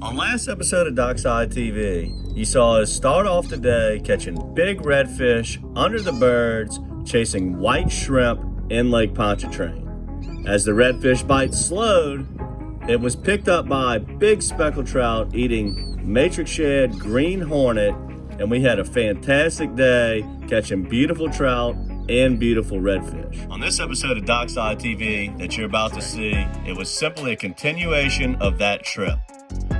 On last episode of DockSide TV, you saw us start off the day catching big redfish under the birds, chasing white shrimp in Lake Pontchartrain. As the redfish bite slowed, it was picked up by big speckled trout eating matrix shad green hornet, and we had a fantastic day catching beautiful trout and beautiful redfish. On this episode of DockSide TV that you're about to see, it was simply a continuation of that trip.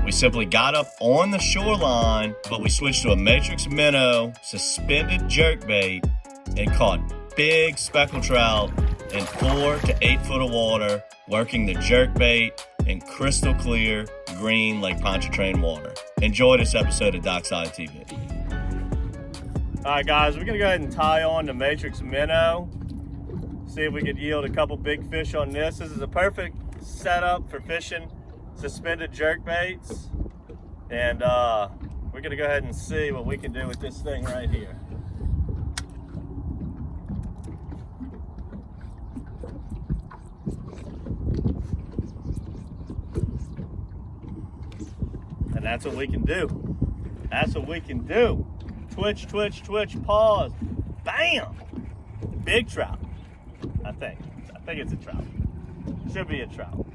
We simply got up on the shoreline, but we switched to a matrix minnow suspended jerkbait and caught big speckled trout in 4 to 8 foot of water, working the jerkbait in crystal clear green Lake Pontchartrain water. Enjoy this episode of DockSide TV. All right, guys, we're gonna go ahead and tie on the matrix minnow. See if we could yield a couple big fish on this. This is a perfect setup for fishing suspended jerk baits, and we're gonna go ahead and see what we can do with this thing right here. And that's what we can do. That's what we can do. Twitch, twitch, twitch, pause, bam! Big trout, I think it's a trout. Should be a trout.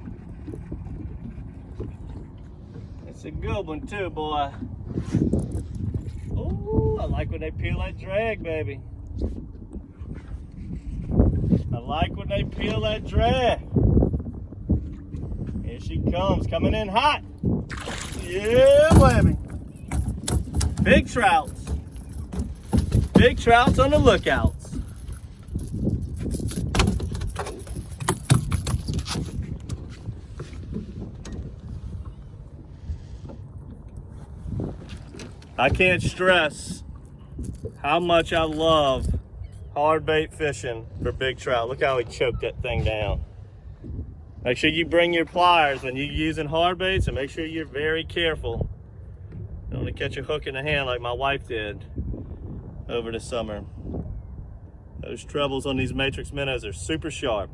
It's a good one too, boy. Ooh, I like when they peel that drag, baby. I like when they peel that drag. Here she comes, coming in hot. Yeah, baby. Big trouts. Big trouts on the lookouts. I can't stress how much I love hard bait fishing for big trout. Look how he choked that thing down. Make sure you bring your pliers when you're using hard baits, and make sure you're very careful. You don't want to catch a hook in the hand like my wife did over the summer. Those trebles on these matrix minnows are super sharp.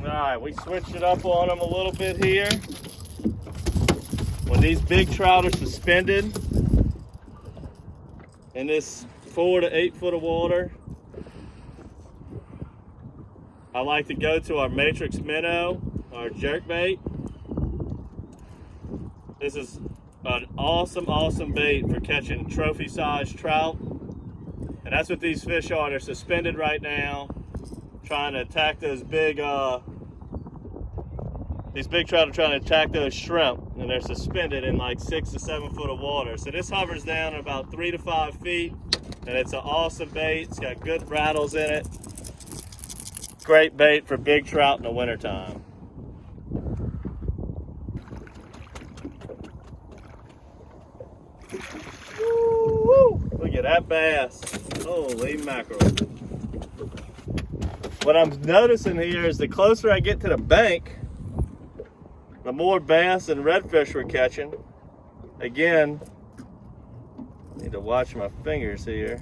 Alright, we switched it up on them a little bit here. When these big trout are suspended in this 4 to 8 foot of water, I like to go to our matrix minnow, our jerkbait. This is an awesome bait for catching trophy-sized trout. And that's what these fish are. They're suspended right now, trying to attack those big, these big trout are trying to attack those shrimp, and they're suspended in like 6 to 7 foot of water. So this hovers down at about 3 to 5 feet, and it's an awesome bait. It's got good rattles in it. Great bait for big trout in the wintertime. Woo! Look at that bass. Holy mackerel. What I'm noticing here is the closer I get to the bank, the more bass and redfish we're catching. Again, need to watch my fingers here.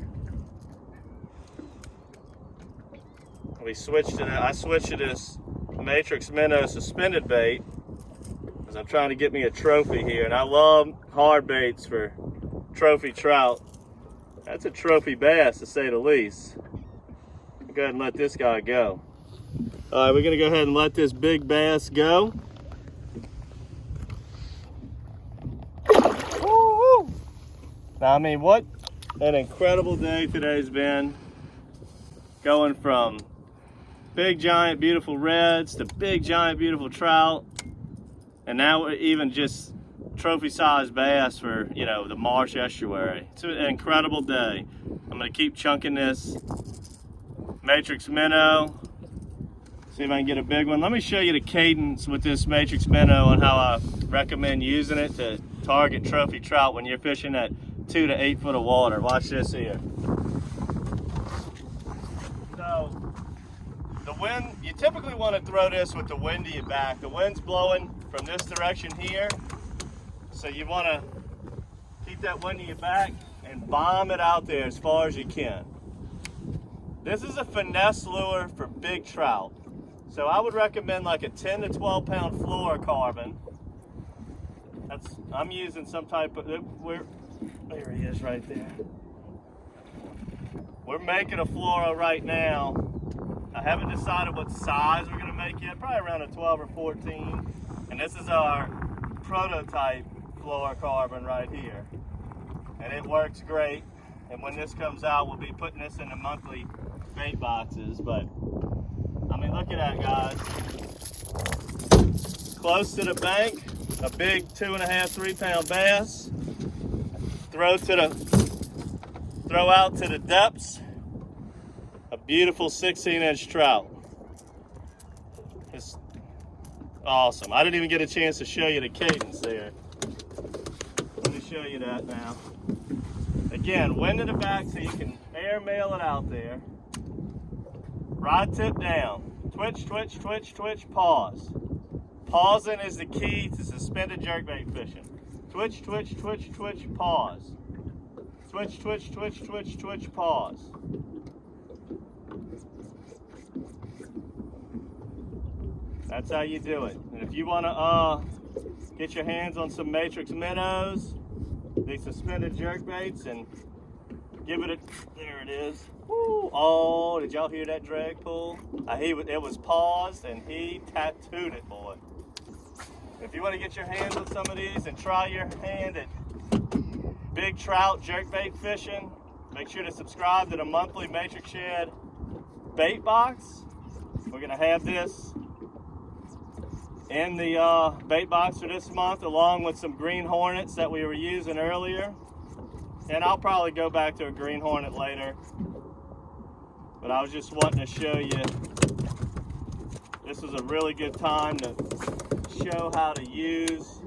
I switched to this matrix minnow suspended bait because I'm trying to get me a trophy here, and I love hard baits for trophy trout. That's a trophy bass, to say the least. I'll go ahead and let this guy go. All right, we're gonna go ahead and let this big bass go. Woo-hoo. Now, I mean, what an incredible day today's been. Going from big, giant, beautiful reds to big, giant, beautiful trout. And now we're even just trophy-sized bass for, you know, the marsh estuary. It's an incredible day. I'm gonna keep chunking this matrix minnow. See if I can get a big one. Let me show you the cadence with this matrix minnow and how I recommend using it to target trophy trout when you're fishing at 2 to 8 foot of water. Watch this here. So, the wind, you typically want to throw this with the wind to your back. The wind's blowing from this direction here, so you want to keep that wind to your back and bomb it out there as far as you can. This is a finesse lure for big trout. So I would recommend like a 10 to 12 pound fluorocarbon. I'm using some type of, there he is right there. We're making a fluoro right now. I haven't decided what size we're gonna make yet, probably around a 12 or 14. And this is our prototype fluorocarbon right here. And it works great. And when this comes out, we'll be putting this in the monthly bait boxes. But, I mean, look at that, guys. Close to the bank, a big 2.5, 3 pound bass. Throw out to the depths, a beautiful 16-inch trout. It's awesome. I didn't even get a chance to show you the cadence there. Let me show you that now. Again, wind to the back so you can air mail it out there. Rod tip down. Twitch, twitch, twitch, twitch, pause. Pausing is the key to suspended jerkbait fishing. Twitch, twitch, twitch, twitch, pause. Twitch, twitch, twitch, twitch, twitch, pause. That's how you do it. And if you want to get your hands on some Matrix minnows, these suspended jerkbaits, and give it a, there it is. Woo. Oh, did y'all hear that drag pull? It was paused and he tattooed it, boy. If you want to get your hands on some of these and try your hand at big trout jerkbait fishing, make sure to subscribe to the monthly Matrix Shad bait box. We're going to have this in the bait box for this month, along with some green hornets that we were using earlier. And I'll probably go back to a green hornet later. But I was just wanting to show you, this was a really good time to show how to use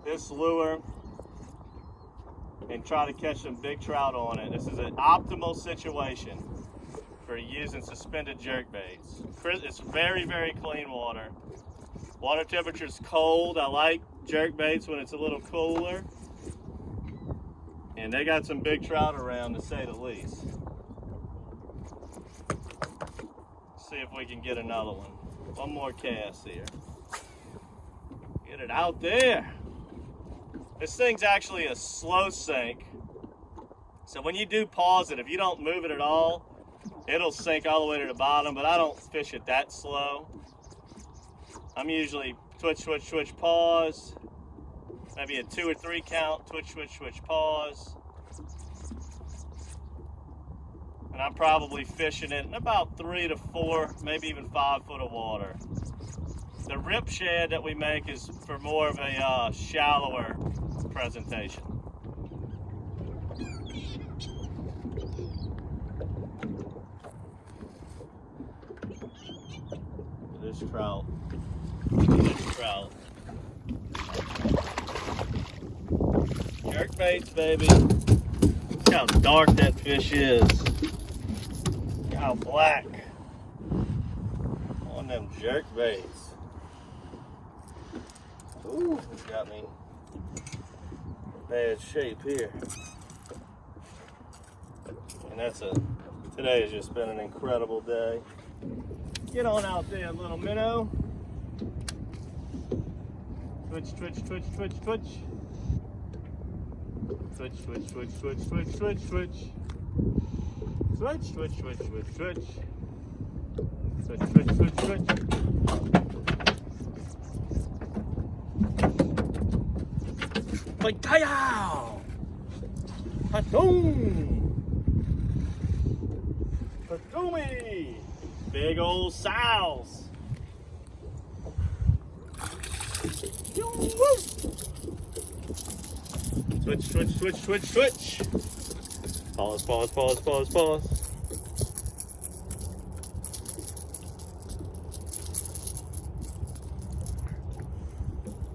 this lure and try to catch some big trout on it. This is an optimal situation for using suspended jerkbaits. It's very, very clean water. Water temperature's cold. I like jerkbaits when it's a little cooler. And they got some big trout around, to say the least. See if we can get another one. One more cast here. Get it out there. This thing's actually a slow sink. So when you do pause it, if you don't move it at all, it'll sink all the way to the bottom, but I don't fish it that slow. I'm usually twitch, twitch, twitch, pause. Maybe a 2 or 3 count, twitch, twitch, twitch, pause. And I'm probably fishing it in about 3 to 4, maybe even 5 foot of water. The rip shad that we make is for more of a shallower presentation. This trout. Jerkbaits, baby. Look how dark that fish is. Look how black on them jerkbaits. Ooh, it's got me in bad shape here. And today has just been an incredible day. Get on out there, little minnow. Twitch, twitch, twitch, twitch, twitch. Twitch, twitch, twitch, twitch, twitch, twitch, twitch. Twitch, twitch, twitch, twitch, twitch. Twitch, twitch, twitch, twitch. Like, tie-ow! Patoom! Patoomy! Big old sows! Twitch, twitch, twitch, twitch, twitch. Pause, pause, pause, pause, pause.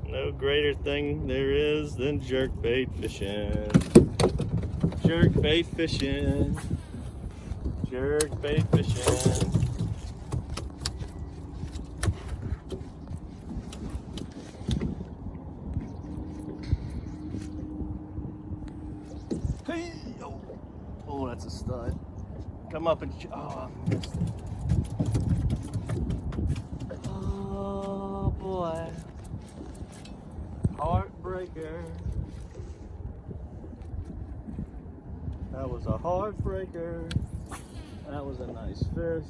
No greater thing there is than jerkbait fishing. Jerkbait fishing. Jerkbait fishing. Oh, that's a stud. Come up and, oh, I missed it. Oh boy. Heartbreaker. That was a heartbreaker. That was a nice fish.